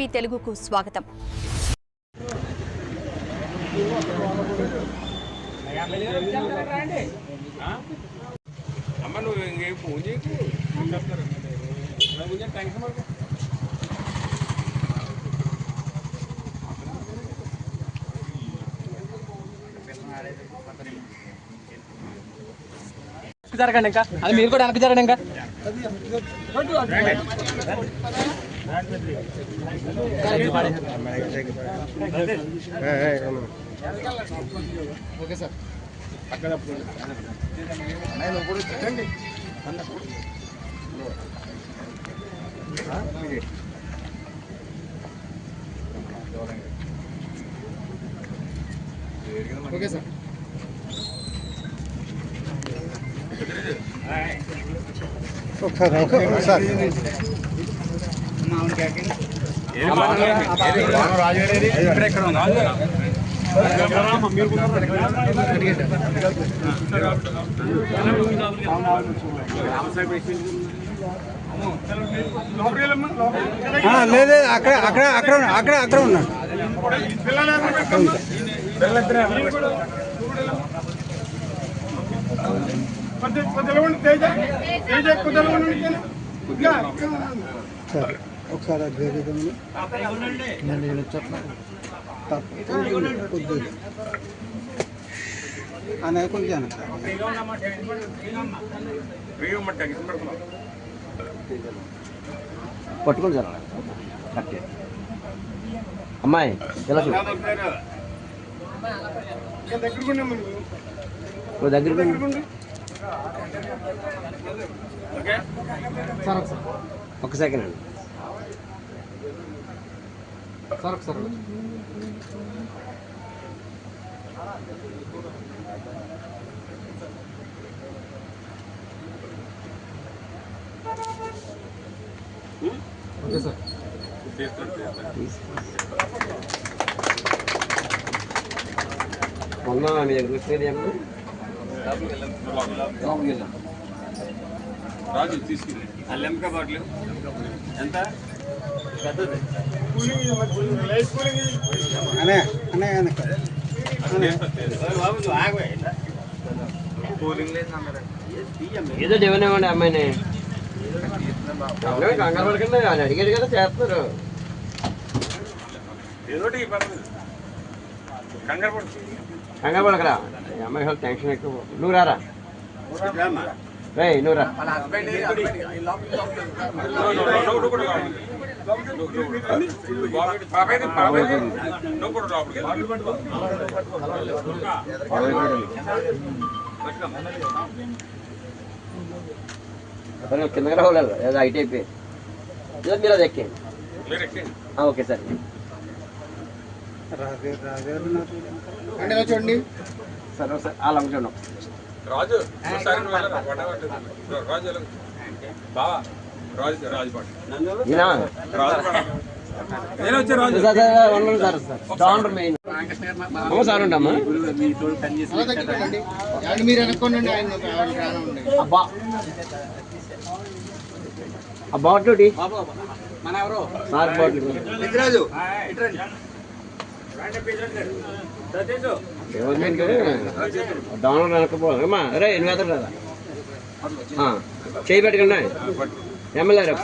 TV తెలుగుకు స్వాగతం. జరగండి ఇంకా అది మీరు కూడా వెనక జరగండి ఇంకా ఓకే సార్ ఓకే సార్ ఒకసారి లేదు అక్కడ అక్కడ అక్కడ అక్కడ అక్కడ ఉన్నాడు ఒకసారి పట్టుకొని జరగాలి అమ్మాయి ఎలా దగ్గర ఒక సెకండ్ అండి సార్ ఒకసారి ఓకే సార్ మొన్న మీ దగ్గర వచ్చేది రాజు తీసుకుని ఆ లెంక బాటిల్ ఎంత పెద్దది ఏదో ఇవ్వనివ్వండి అమ్మాయిని కంగారు పడకండి అని అడిగాడు కదా చేస్తారు కంగారు పడకరా అమ్మాయి హెల్త్ టెన్షన్ ఎక్కువ నువ్వు రారా రే నువ్వు రా కిందకి రావాలి ఏదో హైట్ అయిపోయి మీరు అది ఎక్కండి ఓకే సార్ చూడండి సరే సార్ అలా చూడండి రాజు రాజు సార్ ఉంటామా మీరు అనుకోండి అబ్బా ఆ బాటిల్ సార్ బాటిల్ డౌన్లోడ్ అనకపోమ్మా రే ఇన్వేటర్ కదా చేయి పెట్టకండి ఎమ్మెల్యే రేపు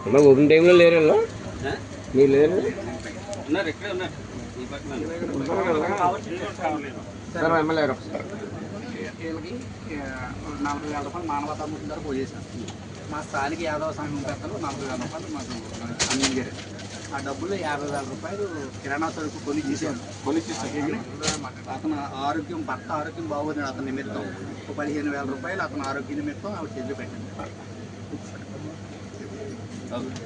అమ్మా ఓపెన్ టైంలో లేరు మీరు లేరు సార్ ఎమ్మెల్యే రేపు వీళ్ళకి 40,000 రూపాయలు మానవతా ముఖ్యం ద్వారా పోయేసాను. మా స్థానిక యాదవ సంఘం పెద్దలు 40,000 రూపాయలు మాకు అందించారు. ఆ డబ్బులు 50,000 రూపాయలు కిరాణా సరుకు కొని తీసాను. అతను ఆరోగ్యం భర్త ఆరోగ్యం బాగోదు అతని నిమిత్తం 15,000 రూపాయలు అతని ఆరోగ్య నిమిత్తం ఆవిడ చేతులు పెట్టింది.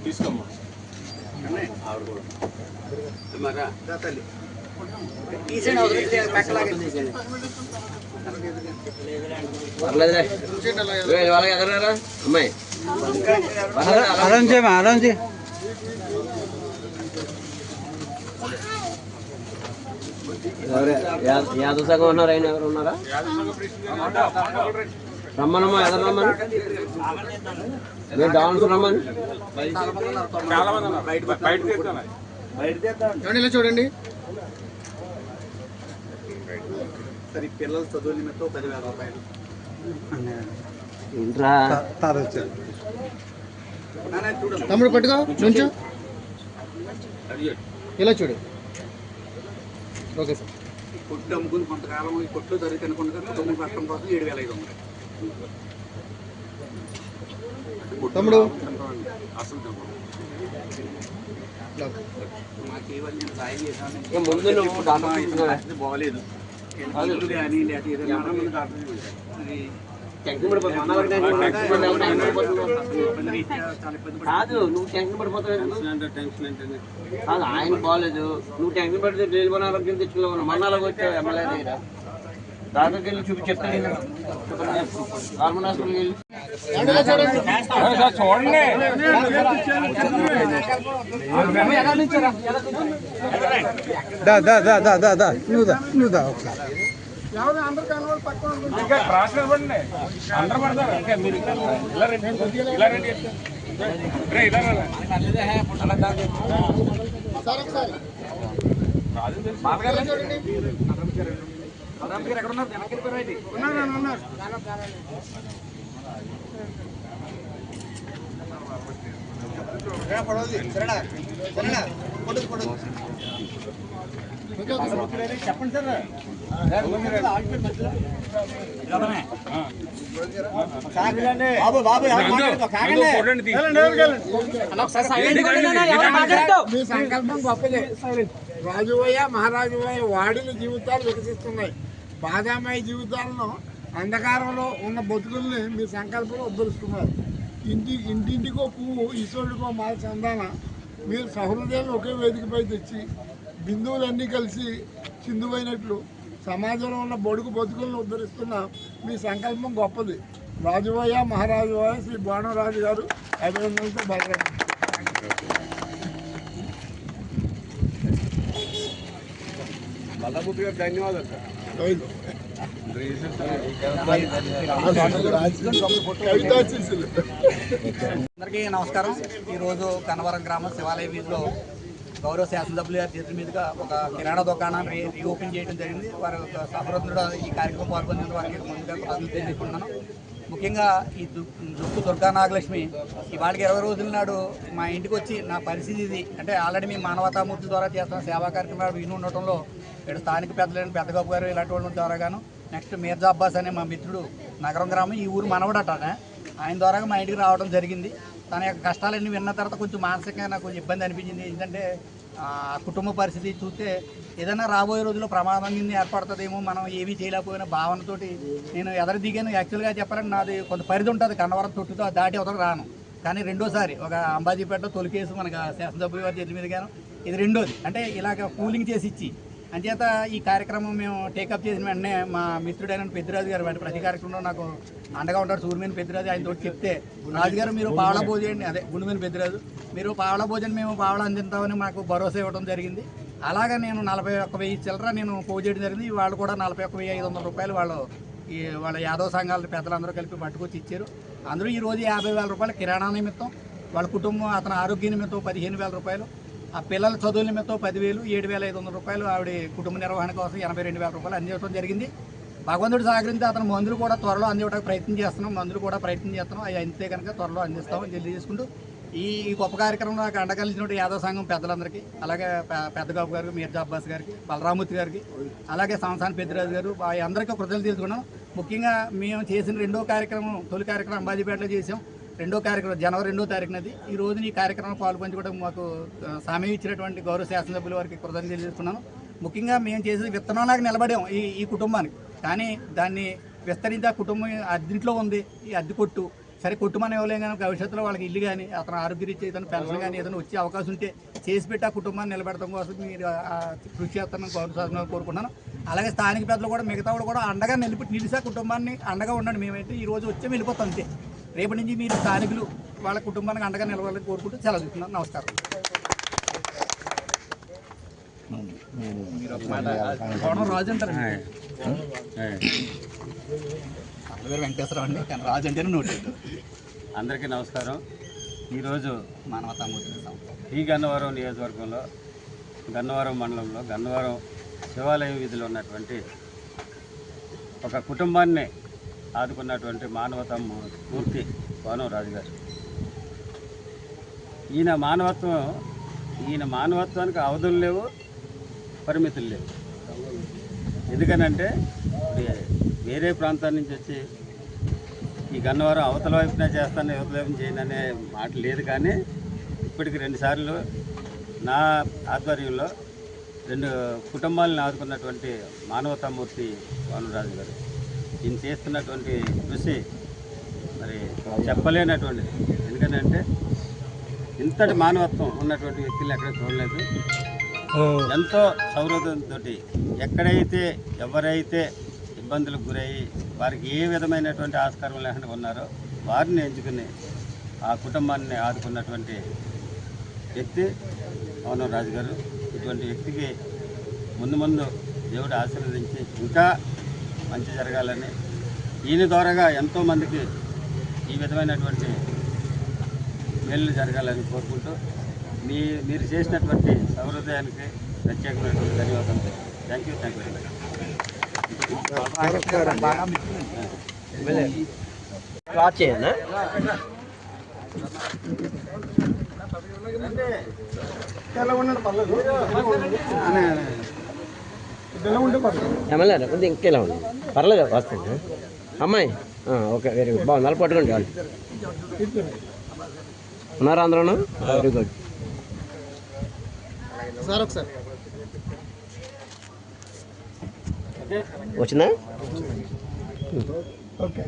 తీసుకోమ్మా ఆవిడ కూడా తల్లి తీసేయండి వాళ్ళకి ఎదరారా అమ్మాయి ఆలోచి యాదవ్ సంఘం ఉన్నారు ఆయన ఎవరు ఉన్నారా రమ్మనమ్మా, ఎదురు రమ్మని, మీరు డాన్స్ రమ్మని. చాలా మంది ఉన్నారు. బయట తీస్తాను. ఇలా చూడండి. సరే పిల్లల చదువు నిమిత్తం 10,000 రూపాయలు. ఏంట్రా తమ్ముడు పట్టుకో కొంచెం ఇలా చూడు. Okay sir. కొట్టు అమ్ముకుని కొంతకాలం ఈ కొట్లు జరిగి అనుకుంటున్నారు. కుటుంబం కష్టం కోసం 7,500. తమ్ముడు అసలు మాకు ఇవాళ నేను సాయం చేశాను. ఇక ముందు నువ్వు డాక్టర్ చూస్తున్నావా? బాగలేదు కానీ లేకపోతే ఏదైనా అది టెన్షన్ పడిపోతావు, అన్న వరకు టెన్షన్ పడిపోతున్నావు. చాలా ఇబ్బంది కాదు, నువ్వు టెన్షన్ పడిపోతావు ఎందుకు? టెన్షన్ అంటే కాదు, ఆయన బాగాలేదు, నువ్వు టెన్షన్ పడితే డైలీ మన ఆరోగ్యం తెచ్చుకోవాలి. మన అలాగ వచ్చావు ఎమ్మెల్యే దగ్గర డాక్టర్కి వెళ్ళి చెప్తాను. గవర్నమెంట్ హాస్పిటల్కి వెళ్ళి చూడండి. నువ్వు ఒకసారి ఇంకా క్రాస్ నిలబడండి. అందరూ పడతారు. ఇంకా మీరు ఇలా రండి, ఇలా రండి. రే, ఇలా రా. ఎక్కడ ఉన్నారు? వెనక్కి వెళ్ళిపోయారు. చెప్పండి సార్. మీ సంకల్పం గొప్పదే. రాజువయ్య మహారాజువయ్య వాడిన జీవితాలు వికసిస్తున్నాయి. బాధామయ జీవితాలను అంధకారంలో ఉన్న బతుకుల్ని మీ సంకల్పంలో ఉద్ధరిస్తున్నారు. ఇంటింటికో పువ్వు ఈశ్వరుడికో మాల చందాన మీరు సహృదయాన్ని ఒకే వేదికపై తెచ్చి బిందువులన్నీ కలిసి సింధువైనట్లు సమాజంలో ఉన్న బడుగు బతుకులను ఉద్ధరిస్తున్న మీ సంకల్పం గొప్పది. రాజువయ్య మహారాజువయ్య శ్రీ బాణరాజు గారు అభినందనలతో బలరాడు. బల్లబుద్ధి గారు ధన్యవాదాలు సార్. అందరికీ నమస్కారం. ఈరోజు కన్నవరం గ్రామం శివాలయ వీధిలో గౌరవ శాసనసభ్యులు గారి చేతుల మీదుగా ఒక కిరాణా దుకాణాన్ని రీఓపెన్ చేయడం జరిగింది. వారి సహృదయుడు ఈ కార్యక్రమం పాల్గొనేందుకు వారికి ముందుగా కృతజ్ఞతలు తెలియజేసుకుంటున్నాను. ముఖ్యంగా ఈ దుక్కు దుర్గా నాగలక్ష్మి ఇవాళకి 20 రోజుల నాడు మా ఇంటికి వచ్చి నా పరిస్థితి ఇది అంటే ఆల్రెడీ మేము మానవతామూర్తి ద్వారా చేస్తున్న సేవా కార్యక్రమాలు విని ఉండటంలో ఇక్కడ స్థానిక పెద్దలైన పెద్దగొప్ప గారు ఇలాంటి వాళ్ళ ద్వారా గాను నెక్స్ట్ మీర్జా అబ్బాస్ అనే మా మిత్రుడు నగరం గ్రామం ఈ ఊరు మనవడట ఆయన ద్వారా మా ఇంటికి రావడం జరిగింది. తన యొక్క కష్టాలన్నీ విన్న తర్వాత కొంచెం మానసికంగా నాకు కొంచెం ఇబ్బంది అనిపించింది. ఎందుకంటే కుటుంబ పరిస్థితి చూస్తే ఏదైనా రాబోయే రోజుల్లో ప్రమాదం కింద ఏర్పడుతుందేమో మనం ఏమీ చేయలేకపోయిన భావనతోటి నేను ఎదరు దిగాను. యాక్చువల్గా చెప్పాలంటే నాది కొంత పరిధి ఉంటుంది, కన్నవరం తొట్టుతో దాటి అవతల రాను. కానీ రెండోసారి ఒక అంబాజీపేటలో తొలి కేసు మనకు శాసనసభ్యుల వారి చేతుల మీదుగాను ఇది రెండోది. అంటే ఇలాగ కూలింగ్ చేసి ఇచ్చి అంచేత ఈ కార్యక్రమం మేము టేకప్ చేసిన వెంటనే మా మిత్రుడైన పెద్దిరాజు గారు అంటే ప్రతి కార్యక్రమంలో నాకు అండగా ఉంటాడు. సూర్యమేని పెద్దిరాజు ఆయనతో చెప్తే రాజుగారు మీరు పావలా భోజనం అదే గుండుమేని పెద్దిరాజు మీరు పావలా భోజనం మేము పావలా అందిస్తామని మాకు భరోసా ఇవ్వడం జరిగింది. అలాగా నేను 41,000 చిల్లర నేను పోగు చేయడం జరిగింది. వాళ్ళు కూడా 41,500 రూపాయలు వాళ్ళ యాదవ సంఘాల పెద్దలందరూ కలిపి పట్టుకొచ్చి ఇచ్చారు. అందరూ ఈరోజు 50,000 రూపాయలు కిరాణా నిమిత్తం, వాళ్ళ కుటుంబం అతని ఆరోగ్య నిమిత్తం 15,000 రూపాయలు, ఆ పిల్లల చదువుల నిమిత్తం 10,000, 7,500 రూపాయలు ఆవిడ కుటుంబ నిర్వహణ కోసం 82,000 రూపాయలు అందించడం జరిగింది. భగవంతుడు సహకరించి అతను మందులు కూడా త్వరలో అందివ్వడానికి ప్రయత్నం చేస్తున్నాం. అవి అంతే కనుక త్వరలో అందిస్తామని తెలియజేసుకుంటూ ఈ గొప్ప కార్యక్రమంలో నాకు అండగలిగినట్టు యాదవ సంఘం పెద్దలందరికీ, అలాగే పెద్దగాబు గారికి, మీర్జా అబ్బాస్ గారికి, బలరామూర్తి గారికి, అలాగే సంస్థాన పెద్దిరాజు గారు అందరికీ కృతజ్ఞతలు తెలుసుకున్నాం. ముఖ్యంగా మేము చేసిన రెండో కార్యక్రమం, తొలి కార్యక్రమం అంబాజీపేటలో చేసాం. రెండో కార్యక్రమం జనవరి 2వ తారీఖునది. ఈ రోజున ఈ కార్యక్రమం పాల్పంచుకోవడం మాకు సమయం ఇచ్చినటువంటి గౌరవ శాసనసభ్యుల వారికి కృతజ్ఞతలు తెలియజేస్తున్నాను. ముఖ్యంగా మేము చేసేది విత్తనంలాగా నిలబడాం ఈ కుటుంబానికి. కానీ దాన్ని విస్తరించి ఆ కుటుంబం అద్దెంట్లో ఉంది, ఈ అద్దె కొట్టు సరే కొట్టుమని ఇవ్వలేం కానీ భవిష్యత్తులో వాళ్ళకి ఇల్లు కానీ అతను ఆరోగ్యరీత్యా ఏదైనా పెన్షన్ కానీ ఏదైనా వచ్చే అవకాశం ఉంటే చేసి పెట్టి ఆ కుటుంబాన్ని నిలబెడతాం కోసం మీరు కృషి చేస్తానని గౌరవ కోరుకుంటున్నాను. అలాగే స్థానిక పెద్దలు కూడా మిగతా వాళ్ళు కూడా అండగా నిలిసా కుటుంబాన్ని అండగా ఉండండి. మేమైతే ఈ రోజు వచ్చి వెళ్ళిపోతాం అంతే. రేపటి నుంచి మీరు స్థానికులు వాళ్ళ కుటుంబానికి అండగా నిలవాలని కోరుకుంటూ సెలవు తీసుకున్నాను. నమస్కారం. రాజు అంటారు నా పేరు వెంకటేశ్వరరావు అండి, కానీ రాజు అంటేనే నోటి. అందరికీ నమస్కారం. ఈరోజు మానవతామూర్తి సంస్థ ఈ గన్నవరం నియోజకవర్గంలో గన్నవరం మండలంలో గన్నవరం శివాలయం వీధిలో ఉన్నటువంటి ఒక కుటుంబాన్ని ఆదుకున్నటువంటి మానవతా మూర్తి వానం రాజు గారు. ఈయన మానవత్వానికి అవధులు లేవు, పరిమితులు లేవు. ఎందుకనంటే వేరే ప్రాంతాల నుంచి వచ్చి ఈ గన్నవరం అవతల వైపున చేస్తాను యువతల వైపున చేయను అనే మాట లేదు. కానీ ఇప్పటికి 2 సార్లు నా ఆధ్వర్యంలో 2 కుటుంబాలను ఆదుకున్నటువంటి మానవతామూర్తి వానరాజు గారు. ఈయన చేస్తున్నటువంటి కృషి మరి చెప్పలేనటువంటిది. ఎందుకంటే ఇంతటి మానవత్వం ఉన్నటువంటి వ్యక్తులు ఎక్కడ చూడలేదు. ఎంతో సౌహృదంతో ఎక్కడైతే ఎవరైతే ఇబ్బందులకు గురయ్యి వారికి ఏ విధమైనటువంటి ఆస్కారం లేకుండా ఉన్నారో వారిని ఎంచుకుని ఆ కుటుంబాన్ని ఆదుకున్నటువంటి వ్యక్తి వానం రాజు గారు. ఇటువంటి వ్యక్తికి ముందు దేవుడు ఆశీర్వదించి ఇంకా మంచి జరగాలని, ఈయన ద్వారాగా ఎంతోమందికి ఈ విధమైనటువంటి మేలు జరగాలని కోరుకుంటూ మీరు చేసినటువంటి సౌహృదయానికి ప్రత్యేకమైనటువంటి ధన్యవాదాలు. Thank you very much. MLA కొద్దిగా ఇంకేలా ఉంది, పర్లేదు వస్తాను. అమ్మాయి ఓకే, వెరీ గుడ్, బాగుంది. అలా పట్టుకోండి. వాళ్ళు ఉన్నారా అందరూ? Very good. సార్ ఒకసారి వచ్చినా ఓకే.